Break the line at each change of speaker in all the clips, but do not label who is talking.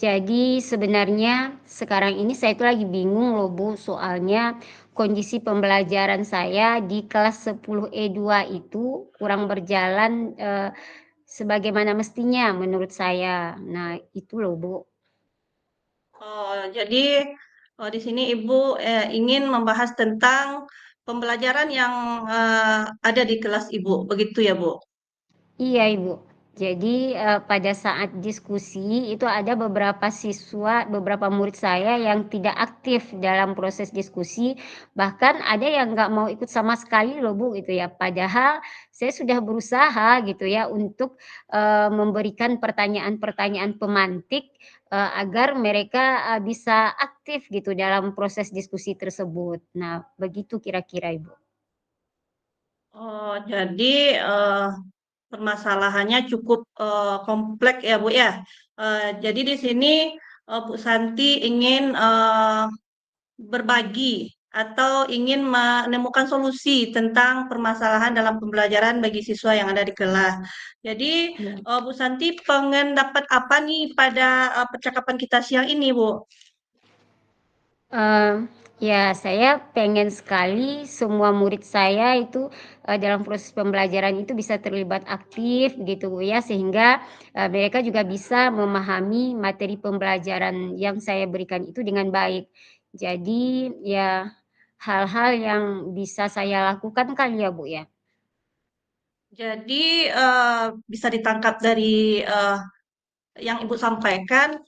Jadi sebenarnya sekarang ini saya itu lagi bingung loh Bu, soalnya kondisi pembelajaran saya di kelas 10E2 itu kurang berjalan, sebagaimana mestinya menurut saya. Nah itu loh Bu.
Oh, jadi di sini Ibu ingin membahas tentang pembelajaran yang ada di kelas Ibu, begitu ya, Bu?
Iya, Ibu. Jadi, pada saat diskusi itu ada beberapa siswa, beberapa murid saya yang tidak aktif dalam proses diskusi, bahkan ada yang nggak mau ikut sama sekali loh, Bu, gitu ya. Padahal saya sudah berusaha gitu ya untuk, memberikan pertanyaan-pertanyaan pemantik, agar mereka, bisa aktif gitu dalam proses diskusi tersebut. Nah, begitu kira-kira, Ibu.
Oh, jadi permasalahannya cukup kompleks ya, Bu ya. Jadi di sini Bu Santi ingin berbagi atau ingin menemukan solusi tentang permasalahan dalam pembelajaran bagi siswa yang ada di kelas. Jadi,
Iya.
Bu Santi pengen dapat apa nih pada percakapan kita siang ini, Bu?
Eee, ya saya pengen sekali semua murid saya itu, dalam proses pembelajaran itu bisa terlibat aktif gitu ya, sehingga, mereka juga bisa memahami materi pembelajaran yang saya berikan itu dengan baik. Jadi ya hal-hal yang bisa saya lakukan kali ya, Bu, ya?
Jadi, bisa ditangkap dari yang Ibu sampaikan,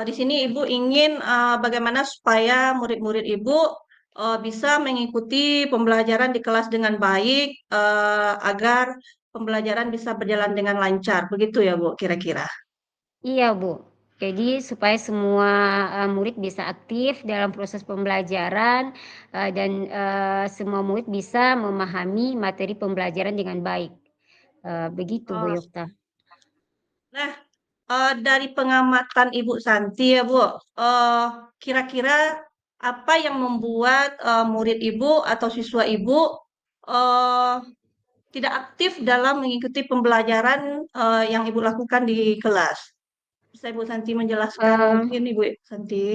di sini Ibu ingin bagaimana supaya murid-murid Ibu bisa mengikuti pembelajaran di kelas dengan baik, agar pembelajaran bisa berjalan dengan lancar, begitu ya Bu, kira-kira?
Iya, Bu. Jadi supaya semua, murid bisa aktif dalam proses pembelajaran, dan, semua murid bisa memahami materi pembelajaran dengan baik, begitu Bu
Oh,
Yokta.
nah, dari pengamatan Ibu Santi ya Bu, eee, kira-kira apa yang membuat murid Ibu atau siswa Ibu eee, tidak aktif dalam mengikuti pembelajaran yang Ibu lakukan di kelas? Bisa Ibu Santi menjelaskan
Eee
mungkin Ibu Santi?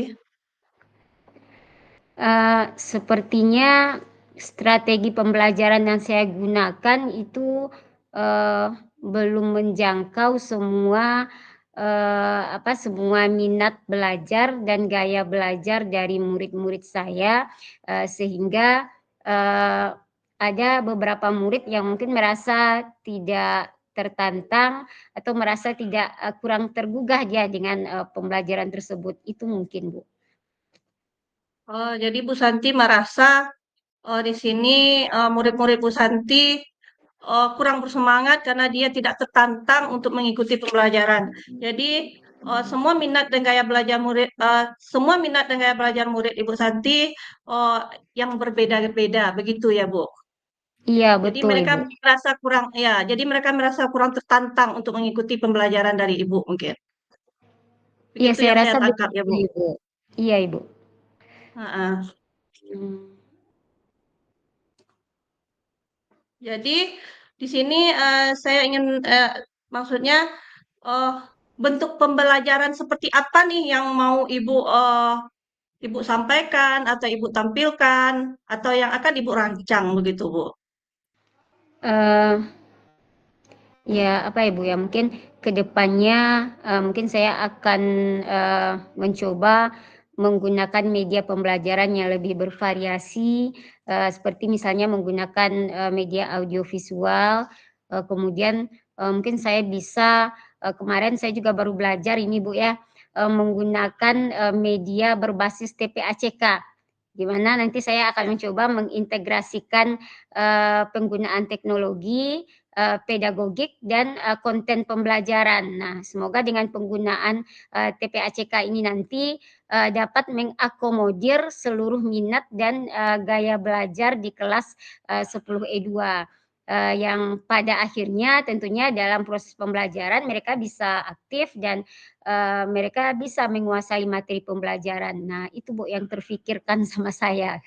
Sepertinya strategi pembelajaran yang saya gunakan itu, eee, belum menjangkau semua, semua minat belajar dan gaya belajar dari murid-murid saya, sehingga, eee, ada beberapa murid yang mungkin merasa tidak tertantang atau merasa tidak, kurang tergugah dia dengan, pembelajaran tersebut, itu mungkin, Bu.
Oh, jadi Bu Santi merasa di sini murid-murid Bu Santi kurang bersemangat karena dia tidak tertantang untuk mengikuti pembelajaran. Jadi semua minat dan gaya belajar murid Ibu Santi eh, yang berbeda-beda, begitu ya Bu.
Iya,
Jadi
betul,
mereka
Ibu.
merasa kurang, ya, jadi mereka merasa kurang tertantang untuk mengikuti pembelajaran dari Ibu mungkin.
Iya,
Begitu
saya
yang saya
rasa
tangkap ya
begitu,
Bu.
Ibu. Iya, Ibu.
Heeh.
Mmm,
Jadi di sini saya ingin maksudnya eh, bentuk pembelajaran seperti apa nih yang mau Ibu sampaikan atau Ibu tampilkan atau yang akan Ibu rancang begitu Bu?
eee, ya, apa ya, Bu, ya, mungkin ke depannya, mungkin saya akan, mencoba menggunakan media pembelajaran yang lebih bervariasi, seperti misalnya menggunakan, media audiovisual, kemudian, mungkin saya bisa kemarin saya juga baru belajar ini, Bu, ya, menggunakan, media berbasis TPACK. Di mana nanti saya
Ya.
akan mencoba mengintegrasikan, penggunaan teknologi, pedagogik dan, konten pembelajaran. Nah, semoga dengan penggunaan, TPACK ini nanti, dapat mengakomodir seluruh minat dan, gaya belajar di kelas, 10E2, yang pada akhirnya tentunya dalam proses pembelajaran mereka bisa aktif dan mereka bisa menguasai materi pembelajaran. Nah, itu Bu yang terfikirkan sama saya.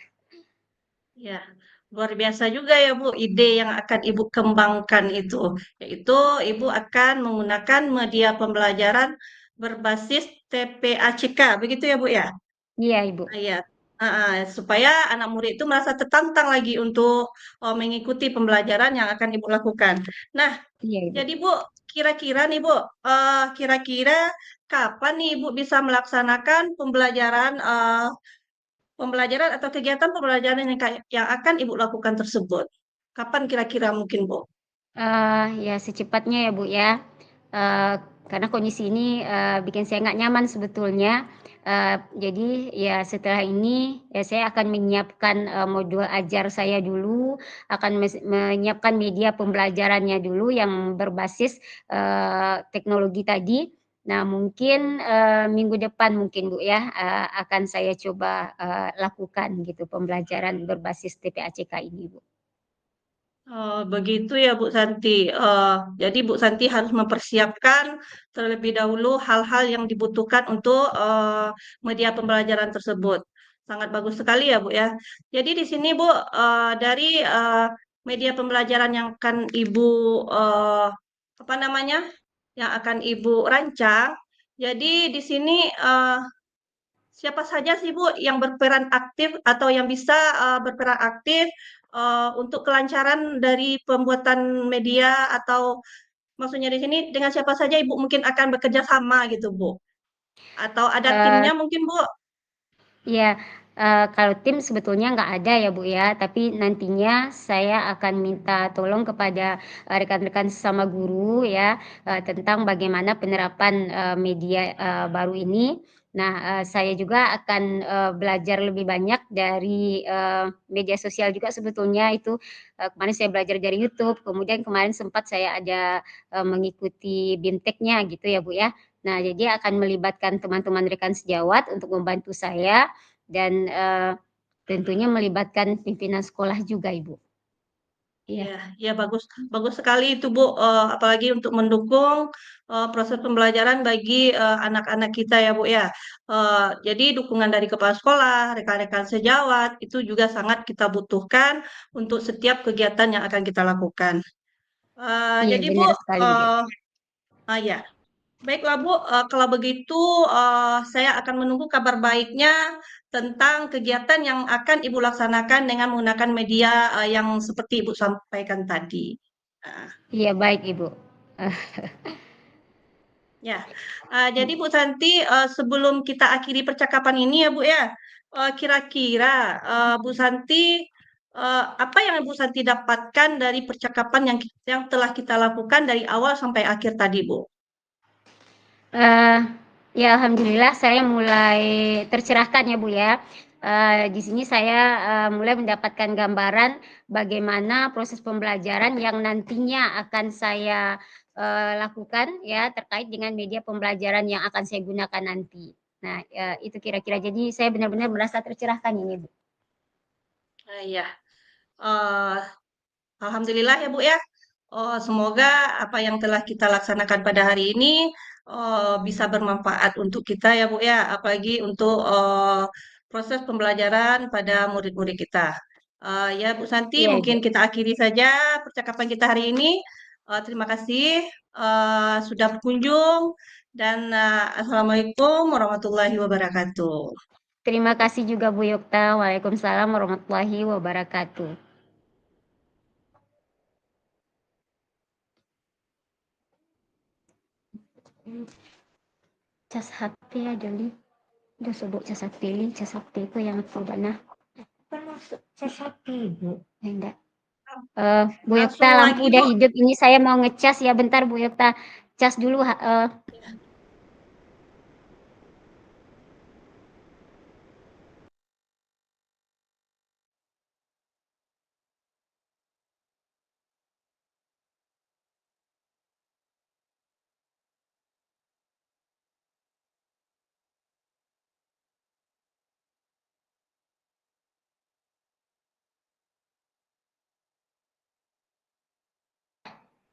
Ya, luar biasa juga ya Bu, ide yang akan Ibu kembangkan itu, yaitu Ibu akan menggunakan media pembelajaran berbasis TPACK, begitu ya Bu ya?
Iya, Ibu.
Iya. Supaya anak murid itu merasa tertantang lagi untuk mengikuti pembelajaran yang akan Ibu lakukan. Nah,
Iya, Ibu.
jadi Bu, kira-kira nih Bu, kira-kira kapan nih Ibu bisa melaksanakan pembelajaran atau kegiatan pembelajaran yang akan Ibu lakukan tersebut? Kapan kira-kira mungkin Bu?
Ya secepatnya ya, Bu, ya. Eee, karena kondisi ini, bikin saya nggak nyaman sebetulnya. Jadi ya setelah ini, ya saya akan menyiapkan, modul ajar saya dulu, akan menyiapkan media pembelajarannya dulu yang berbasis, teknologi tadi. Nah mungkin, minggu depan mungkin, Bu, ya, akan saya coba, lakukan gitu pembelajaran berbasis TPACK ini, Bu.
Oh, begitu ya Bu Santi. Jadi Bu Santi harus mempersiapkan terlebih dahulu hal-hal yang dibutuhkan untuk media pembelajaran tersebut. Sangat bagus sekali ya Bu ya. Jadi di sini Bu, dari media pembelajaran yang akan Ibu eh, apa namanya, yang akan Ibu rancang. Jadi di sini siapa saja sih Bu yang berperan aktif atau yang bisa berperan aktif untuk kelancaran dari pembuatan media atau maksudnya di sini dengan siapa saja Ibu mungkin akan bekerja sama gitu Bu? Atau ada
Eee
timnya mungkin Bu?
Iya, kalau tim sebetulnya nggak ada ya, Bu, ya, tapi nantinya saya akan minta tolong kepada, rekan-rekan sesama guru ya, tentang bagaimana penerapan, media, baru ini. Nah, saya juga akan, belajar lebih banyak dari, media sosial juga sebetulnya itu, kemarin saya belajar dari YouTube, kemudian kemarin sempat saya ada, mengikuti BIMTEK-nya gitu ya, Bu, ya. Nah, jadi akan melibatkan teman-teman rekan sejawat untuk membantu saya dan, tentunya melibatkan pimpinan sekolah juga, Ibu.
Iya,
Iya.
ya bagus bagus sekali itu Bu, apalagi untuk mendukung proses pembelajaran bagi anak-anak kita ya Bu ya. Jadi dukungan dari kepala sekolah, rekan-rekan sejawat itu juga sangat kita butuhkan untuk setiap kegiatan yang akan kita lakukan.
Iya,
Jadi Bu,
benar sekali, Bu.
ya, baiklah Bu, kalau begitu saya akan menunggu kabar baiknya tentang kegiatan yang akan Ibu laksanakan dengan menggunakan media yang seperti Ibu sampaikan tadi. Nah,
Iya, baik, Ibu.
ya, jadi Bu Santi, sebelum kita akhiri percakapan ini ya Bu ya, kira-kira Bu Santi, apa yang Bu Santi dapatkan dari percakapan yang telah kita lakukan dari awal sampai akhir tadi Bu?
Eee, ya alhamdulillah saya mulai tercerahkan ya, Bu, ya. Di sini saya, mulai mendapatkan gambaran bagaimana proses pembelajaran yang nantinya akan saya, lakukan ya terkait dengan media pembelajaran yang akan saya gunakan nanti. Nah, itu kira-kira jadi saya benar-benar merasa tercerahkan ini, Bu.
Iya, eee, alhamdulillah ya Bu ya. Semoga apa yang telah kita laksanakan pada hari ini bisa bermanfaat untuk kita ya Bu ya, apalagi untuk proses pembelajaran pada murid-murid kita. Ya Bu Santi,
Iya,
mungkin
Ibu.
kita akhiri saja percakapan kita hari ini. Terima kasih sudah berkunjung dan Assalamualaikum warahmatullahi wabarakatuh.
Terima kasih juga Bu Yokta. Waalaikumsalam warahmatullahi wabarakatuh. Cas HP ada li. Udah sebut cas HP li. Cas HP itu yang coba nah. Kan masuk cas HP Bu. Enggak. Bu Yokta
Langsung
lampu
lagi
udah
Bu.
hidup. Ini saya mau ngecas ya bentar Bu Yokta. Cas dulu.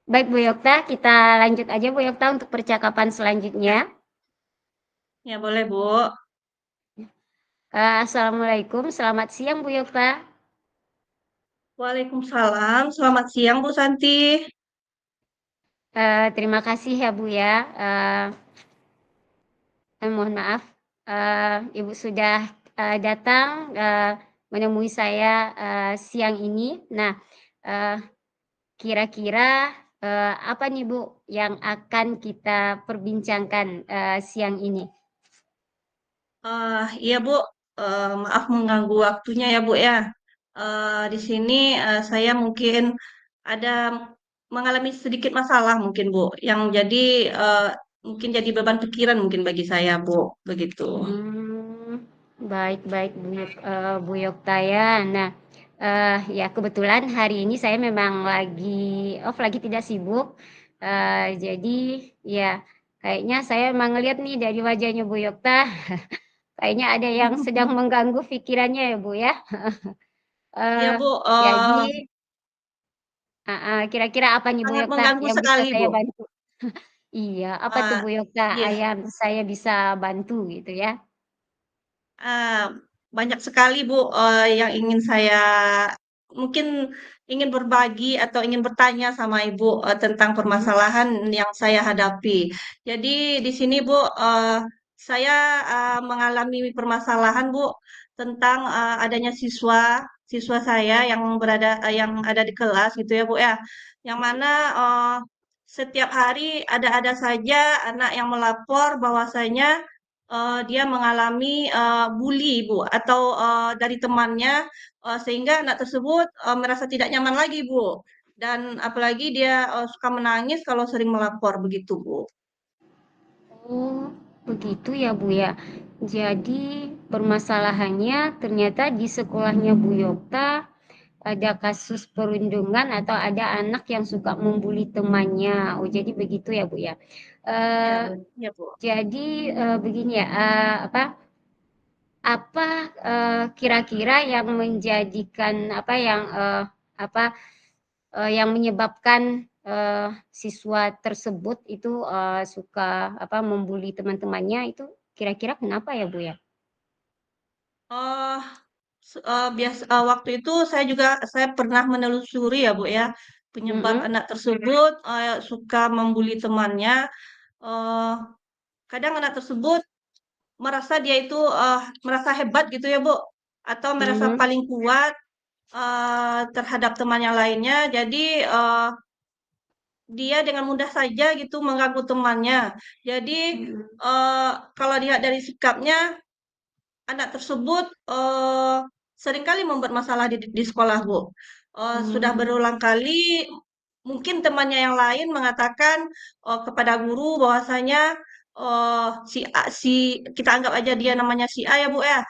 Baik Bu Yokta, kita lanjut aja Bu Yokta untuk percakapan selanjutnya.
Ya boleh Bu.
Assalamualaikum, selamat siang Bu Yokta.
Waalaikumsalam. Selamat siang Bu Santi.
Terima kasih ya Bu ya. Mohon maaf, Ibu sudah, datang, menemui saya, siang ini. Nah, eee, kira-kira, apa nih Bu yang akan kita perbincangkan, siang ini?
Iya Bu, maaf mengganggu waktunya ya Bu ya. Di sini saya mungkin ada mengalami sedikit masalah mungkin Bu, yang jadi eh, mungkin jadi beban pikiran mungkin bagi saya Bu, begitu.
Baik baik Bu Yoktaya. Nah, ya kebetulan hari ini saya memang lagi off, lagi tidak sibuk, jadi ya kayaknya saya memang ngelihat nih dari wajahnya Bu Yokta, kayaknya ada yang sedang mengganggu pikirannya ya Bu ya.
Iya
Eee,
Bu,
jadi kira-kira apa nih Bu
sangat
Yokta
mengganggu
yang bisa
sekali
saya
Bu.
bantu? Iya, apa tuh
Eh,
Bu Yokta,
iya.
yang saya bisa bantu gitu ya?
Ah, banyak sekali Bu yang ingin saya mungkin ingin berbagi atau ingin bertanya sama Ibu tentang
Mhm,
permasalahan yang saya hadapi. Jadi di sini Bu, saya mengalami permasalahan Bu tentang adanya siswa siswa saya yang yang ada di kelas gitu ya Bu ya, yang mana setiap hari ada-ada saja anak yang melapor bahwasanya dia mengalami bully, Bu, atau dari temannya, sehingga anak tersebut merasa tidak nyaman lagi, Bu. Dan apalagi dia suka menangis kalau sering melapor, begitu, Bu.
oh begitu ya Bu ya. Jadi permasalahannya ternyata di sekolahnya Bu Yokta ada kasus perundungan atau ada anak yang suka membuli temannya. Oh jadi begitu ya Bu ya.
Iya,
Eee,
Bu. Iya, Bu.
jadi, begini ya, apa, kira-kira yang menjadikan apa yang, apa, yang menyebabkan, siswa tersebut itu, suka apa, membuli teman-temannya itu kira-kira kenapa ya, Bu, ya?
Oh, waktu itu saya pernah menelusuri ya, Bu, ya, penyebab
Mhm,
anak tersebut suka membuli temannya. Eh, Kadang anak tersebut merasa dia itu merasa hebat gitu ya, Bu, atau merasa
mhm,
paling kuat terhadap temannya lainnya. Jadi dia dengan mudah saja gitu mengganggu temannya. Jadi
mhm,
kalau dilihat dari sikapnya, anak tersebut seringkali membuat masalah di sekolah, Bu. Sudah
mmm,
berulang kali mungkin temannya yang lain mengatakan kepada guru bahwasanya si kita anggap aja dia namanya si A ya Bu ya.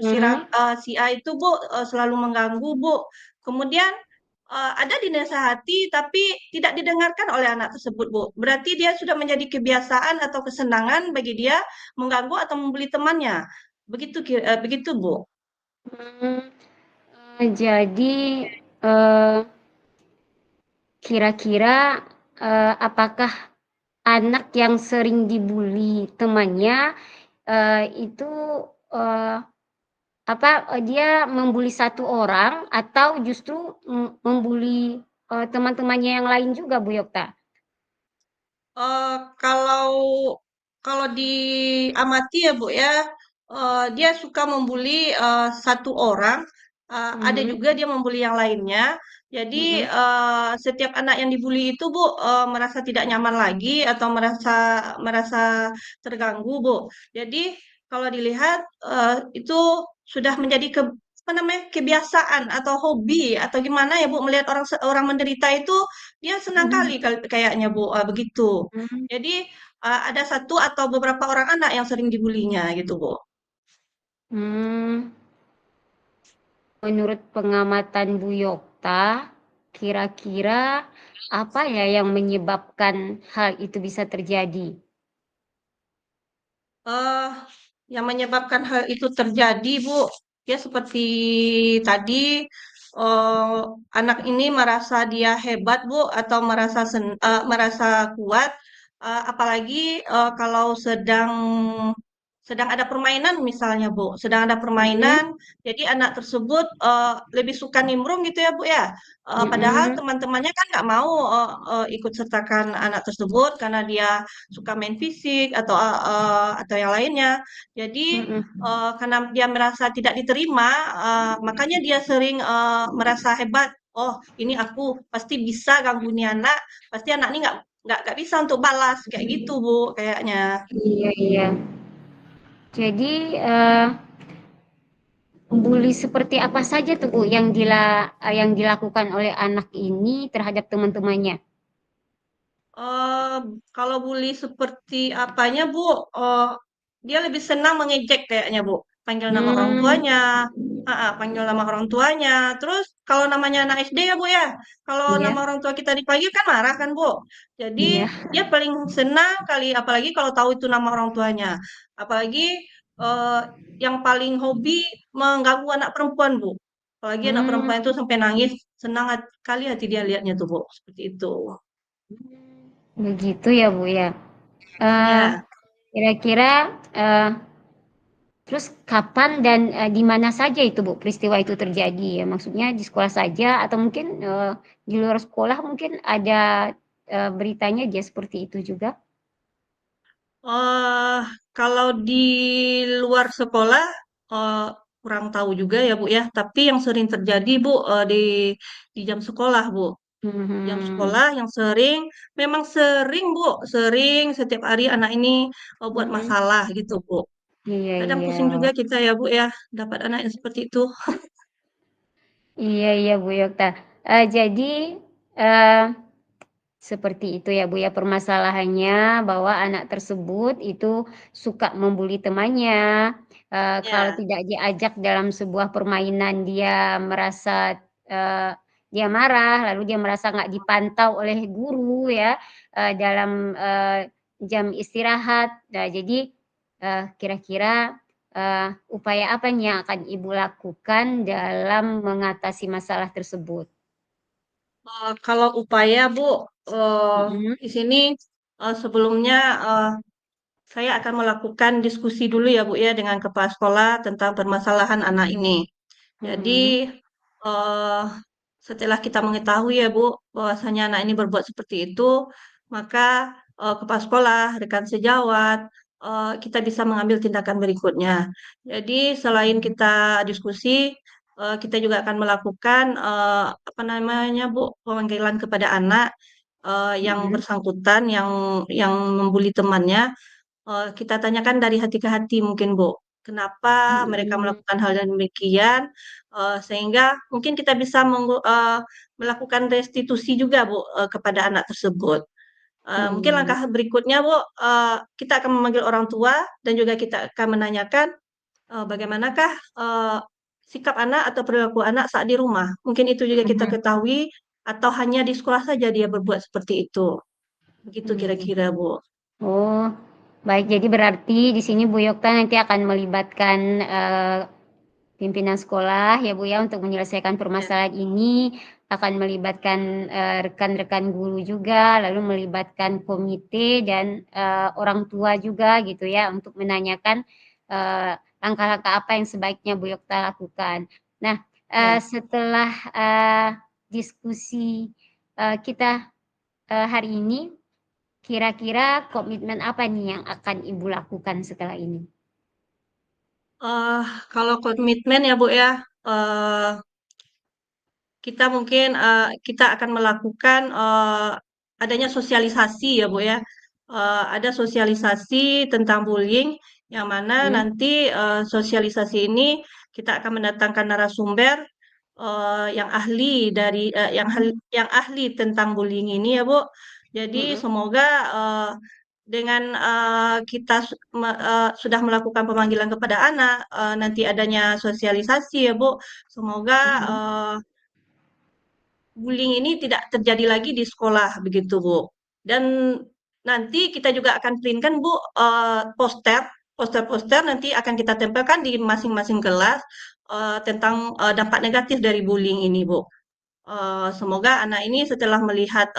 mhm,
Si A itu Bu selalu mengganggu Bu. Kemudian ada dinasehati tapi tidak didengarkan oleh anak tersebut Bu. Berarti dia sudah menjadi kebiasaan atau kesenangan bagi dia mengganggu atau membuli temannya. Begitu Bu.
mmm, jadi, eee, kira-kira, apakah anak yang sering dibuli temannya, itu, eee apa, dia membuli satu orang atau justru membuli, teman-temannya yang lain juga Bu Yokta?
Kalau kalau diamati ya Bu ya, dia suka membuli satu orang, ada
Mhm,
juga dia membuli yang lainnya. Jadi
mhm,
setiap anak yang dibuli itu Bu merasa tidak nyaman lagi atau merasa merasa terganggu Bu. Jadi kalau dilihat itu sudah menjadi apa namanya kebiasaan atau hobi atau gimana ya Bu melihat orang menderita itu dia senang
mhm,
kali kayaknya Bu, begitu.
mmm,
Jadi, ada satu atau beberapa orang anak yang sering dibulinya gitu, Bu.
mmm, menurut pengamatan Bu Yokta, kira-kira apa ya yang menyebabkan hal itu bisa terjadi?
Eee, yang menyebabkan hal itu terjadi, Bu, ya seperti tadi, eee, anak ini merasa dia hebat, Bu, atau merasa kuat, apalagi, kalau sedang sedang ada permainan misalnya Bu, sedang ada
Mhm,
permainan, jadi anak tersebut lebih suka nimbrung gitu ya Bu ya. Padahal
mhm,
teman-temannya kan nggak mau ikut sertakan anak tersebut karena dia suka main fisik atau yang lainnya. Jadi
mhm.
karena dia merasa tidak diterima, makanya dia sering merasa hebat. Oh, ini aku pasti bisa ganggu ini anak, pasti anak ini nggak bisa untuk balas kayak gitu Bu kayaknya.
Iya, iya. Jadi, bully seperti apa saja tuh, Bu, yang dilakukan oleh anak ini terhadap teman-temannya?
Eee, kalau bully seperti apanya, Bu, eee, dia lebih senang mengejek kayaknya, Bu. Panggil nama orang
Hmm,
tuanya heeh, panggil nama orang tuanya. Terus kalau namanya anak SD ya, Bu, ya, kalau nama
iya,
orang tua kita dipanggil kan marah kan, Bu. Jadi
iya.
dia paling senang kali apalagi kalau tahu itu nama orang tuanya. Apalagi, eee, yang paling hobi mengganggu anak perempuan, Bu. Apalagi anak
Hmm,
perempuan itu sampai nangis, senang kali hati dia lihatnya tuh, Bu, seperti itu.
begitu ya, Bu, ya. Eh,
Ya.
kira-kira, eh, terus kapan dan di mana saja itu, Bu, peristiwa itu terjadi ya? Maksudnya di sekolah saja atau mungkin di luar sekolah mungkin ada beritanya dia seperti itu juga?
eh kalau di luar sekolah, eee, kurang tahu juga ya, Bu, ya. Tapi yang sering terjadi, Bu, di jam sekolah, Bu. Jam
Mhm,
sekolah yang sering memang sering, Bu, sering setiap hari anak ini, buat
mhm.
masalah gitu, Bu.
Iya,
Kadang
iya.
pusing juga kita ya, Bu, ya, dapat anak yang seperti itu.
Iya, iya, Bu Yokta. Jadi, eee, seperti itu ya, Bu, ya, permasalahannya bahwa anak tersebut itu suka membuli temannya, kalau
Ya,
tidak diajak dalam sebuah permainan dia merasa, eee, dia marah, lalu dia merasa nggak dipantau oleh guru ya, dalam, jam istirahat. Nah, jadi, kira-kira, upaya apa nih yang akan Ibu lakukan dalam mengatasi masalah tersebut?
kalau upaya, Bu, eee,
Mhm,
di sini, sebelumnya, saya akan melakukan diskusi dulu ya Bu ya dengan kepala sekolah tentang permasalahan anak ini. Jadi
mhm,
eh, setelah kita mengetahui ya Bu bahwasanya anak ini berbuat seperti itu, maka kepala sekolah, rekan sejawat, kita bisa mengambil tindakan berikutnya. Jadi selain kita diskusi, kita juga akan melakukan apa namanya Bu pemanggilan kepada anak yang
mhm,
bersangkutan yang membuli temannya. Kita tanyakan dari hati ke hati mungkin, Bu. Kenapa mereka
mhm,
melakukan hal yang demikian, sehingga mungkin kita bisa melakukan restitusi juga, Bu, kepada anak tersebut. Mungkin
iya,
langkah berikutnya, Bu, kita akan memanggil orang tua dan juga kita akan menanyakan, bagaimanakah, sikap anak atau perilaku anak saat di rumah. Mungkin itu juga kita
mhm,
ketahui atau hanya di sekolah saja dia berbuat seperti itu. Begitu
mhm.
kira-kira, Bu.
Oh, baik, jadi berarti di sini Bu Yokta nanti akan melibatkan, pimpinan sekolah ya Bu ya untuk menyelesaikan
Ya,
permasalahan ini, akan melibatkan, rekan-rekan guru juga, lalu melibatkan komite dan, orang tua juga gitu ya untuk menanyakan, langkah-langkah apa yang sebaiknya Bu Yokta lakukan. Nah,
ya.
setelah, diskusi, kita, hari ini, kira-kira komitmen apa nih yang akan Ibu lakukan setelah ini?
Eee, kalau komitmen ya, Bu, ya, eee, kita mungkin, kita akan melakukan, adanya sosialisasi ya, Bu, ya. Ada sosialisasi tentang bullying, yang mana
Mhm,
nanti, sosialisasi ini kita akan mendatangkan narasumber, yang ahli tentang bullying ini ya, Bu. Jadi
mhm,
semoga, dengan, kita sudah melakukan pemanggilan kepada anak, nanti adanya sosialisasi ya, Bu, semoga,
mhm,
bullying ini tidak terjadi lagi di sekolah begitu, Bu. Dan nanti kita juga akan print-kan, Bu, poster-poster nanti akan kita tempelkan di masing-masing kelas, tentang, dampak negatif dari bullying ini, Bu. Semoga anak ini setelah melihat,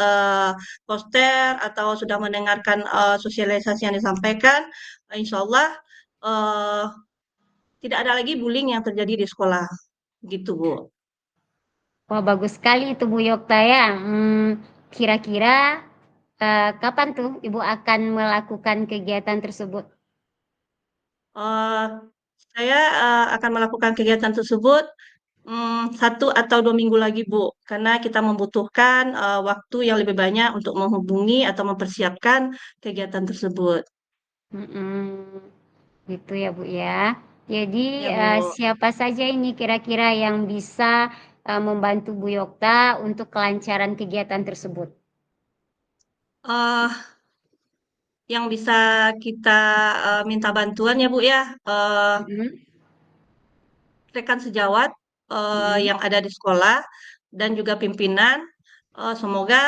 poster atau sudah mendengarkan, sosialisasi yang disampaikan, insyaallah eh, tidak ada lagi bullying yang terjadi di sekolah, gitu Bu.
Wah, bagus sekali itu Bu Yokta ya. Kira-kira kapan tuh Ibu akan melakukan kegiatan tersebut?
Eh, saya akan melakukan kegiatan tersebut 1 atau 2 minggu lagi Bu, karena kita membutuhkan waktu yang lebih banyak untuk menghubungi atau mempersiapkan kegiatan tersebut.
Mhm, gitu ya Bu ya. Jadi
Ya Bu.
siapa saja ini kira-kira yang bisa membantu Bu Yokta untuk kelancaran kegiatan tersebut?
eh yang bisa kita minta bantuan ya Bu ya,
Mhm,
rekan sejawat
mhm.
yang ada di sekolah dan juga pimpinan. Semoga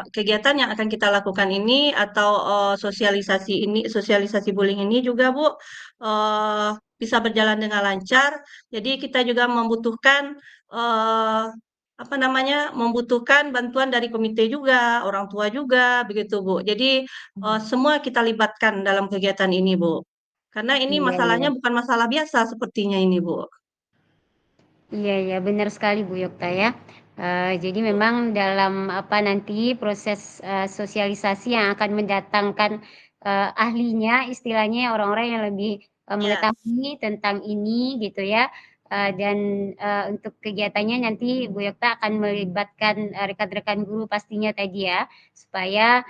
kegiatan yang akan kita lakukan ini atau sosialisasi bullying ini juga Bu bisa berjalan dengan lancar. Jadi kita juga membutuhkan eh, apa namanya, membutuhkan bantuan dari komite juga, orang tua juga, begitu Bu. Jadi semua kita libatkan dalam kegiatan ini Bu. Karena ini
Iya, iya.
masalahnya bukan masalah biasa sepertinya ini Bu.
Iya, iya, benar sekali Bu Yokta ya. Jadi memang dalam apa nanti proses sosialisasi yang akan mendatangkan ahlinya, istilahnya orang-orang yang lebih
Ya,
mengetahui tentang ini gitu ya. Dan untuk kegiatannya nanti Bu Yokta akan melibatkan rekan-rekan guru pastinya tadi ya, supaya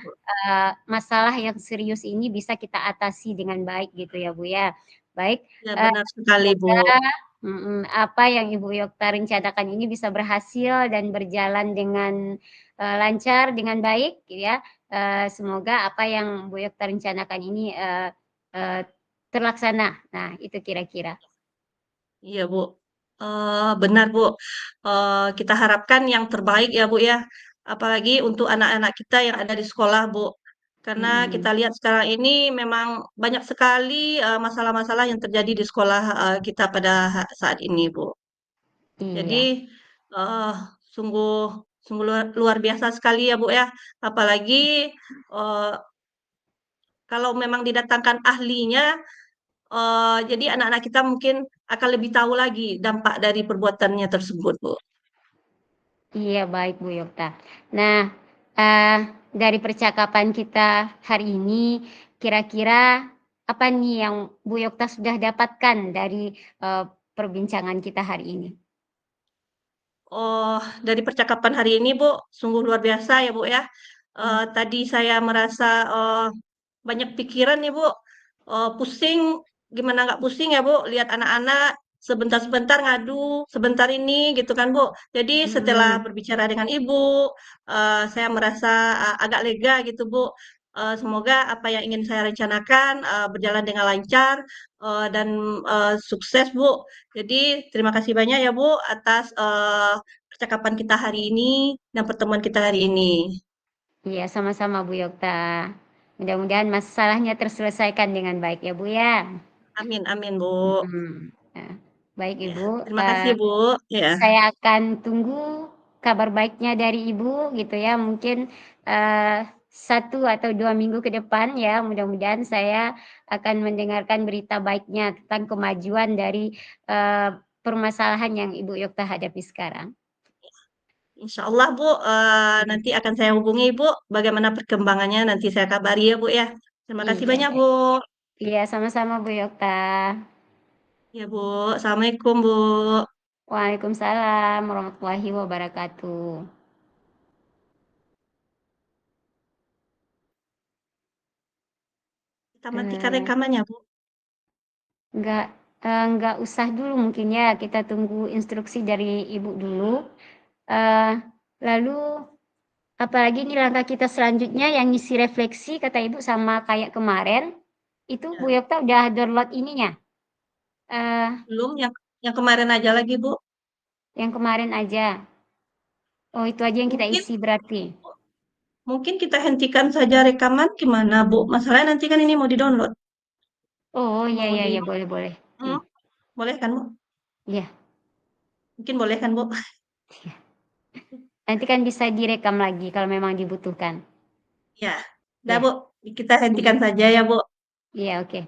masalah yang serius ini bisa kita atasi dengan baik gitu ya Bu ya. Baik,
ya
eee,
benar sekali Bu.
semoga apa yang Ibu Yokta rencanakan ini bisa berhasil dan berjalan dengan, lancar, dengan baik gitu ya. Semoga apa yang Bu Yokta rencanakan ini, eee, terlaksana. Nah, itu kira-kira.
Iya Bu. Benar Bu. Kita harapkan yang terbaik ya Bu ya. Apalagi untuk anak-anak kita yang ada di sekolah Bu. Karena kita
Mhm,
lihat sekarang ini memang banyak sekali masalah-masalah yang terjadi di sekolah kita pada saat ini Bu. Jadi
iya.
eh, sungguh sungguh luar, luar biasa sekali ya Bu ya. Apalagi eh, kalau memang didatangkan ahlinya, jadi anak-anak kita mungkin akan lebih tahu lagi dampak dari perbuatannya tersebut, Bu.
Iya, baik Bu Yokta. Nah, eee, dari percakapan kita hari ini, kira-kira apa nih yang Bu Yokta sudah dapatkan dari, perbincangan kita hari ini?
Oh, dari percakapan hari ini, Bu, sungguh luar biasa ya, Bu, ya. Tadi saya merasa banyak pikiran nih, Bu. Pusing, gimana nggak pusing ya, Bu, lihat anak-anak sebentar-sebentar ngadu, sebentar ini gitu kan, Bu. Jadi setelah
Mhm.
berbicara dengan Ibu, saya merasa agak lega gitu, Bu. Semoga apa yang ingin saya rencanakan berjalan dengan lancar dan sukses, Bu. Jadi terima kasih banyak ya, Bu, atas percakapan kita hari ini dan pertemuan kita hari ini.
Iya, sama-sama Bu Yokta. Mudah-mudahan masalahnya terselesaikan dengan baik ya Bu ya.
Amin, amin, Bu.
Mhm. Nah, baik
Ya,
Ibu,
terima kasih, Bu. Ya,
saya akan tunggu kabar baiknya dari Ibu gitu ya, mungkin, eee, 1 atau 2 minggu ke depan ya, mudah-mudahan saya akan mendengarkan berita baiknya tentang kemajuan dari, permasalahan yang Ibu Yokta hadapi sekarang.
insya Allah, Bu.
Mhm.
Nanti akan saya hubungi, Bu. Bagaimana perkembangannya nanti saya kabari ya, Bu, ya. Terima kasih
Iya,
banyak, Bu.
baik. Iya, sama-sama Bu Yokta.
Ya, Bu. Assalamualaikum, Bu.
Waalaikumsalam warahmatullahi wabarakatuh.
Kita matikan
Eee,
rekamannya, Bu.
enggak, enggak usah dulu mungkin ya, kita tunggu instruksi dari Ibu dulu, eee, lalu apalagi nih langkah kita selanjutnya yang ngisi refleksi kata Ibu sama kayak kemarin, itu Bu
Ya.
Yokta udah download ininya, eee,
Belum yang kemarin aja lagi, Bu.
yang kemarin aja? Oh itu aja yang kita
Mungkin
isi berarti?
mungkin kita hentikan saja rekaman gimana, Bu? Masalahnya nanti kan ini mau di-download.
Oh, iya,
Mau
iya,
di
iya, boleh, boleh.
hmm, boleh kan, Bu?
Iya,
Mungkin boleh kan, Bu?
nanti kan bisa direkam lagi kalau memang dibutuhkan.
Ya. Udah,
Iya,
Bu. Kita hentikan
mhm,
saja ya, Bu.
iya, oke.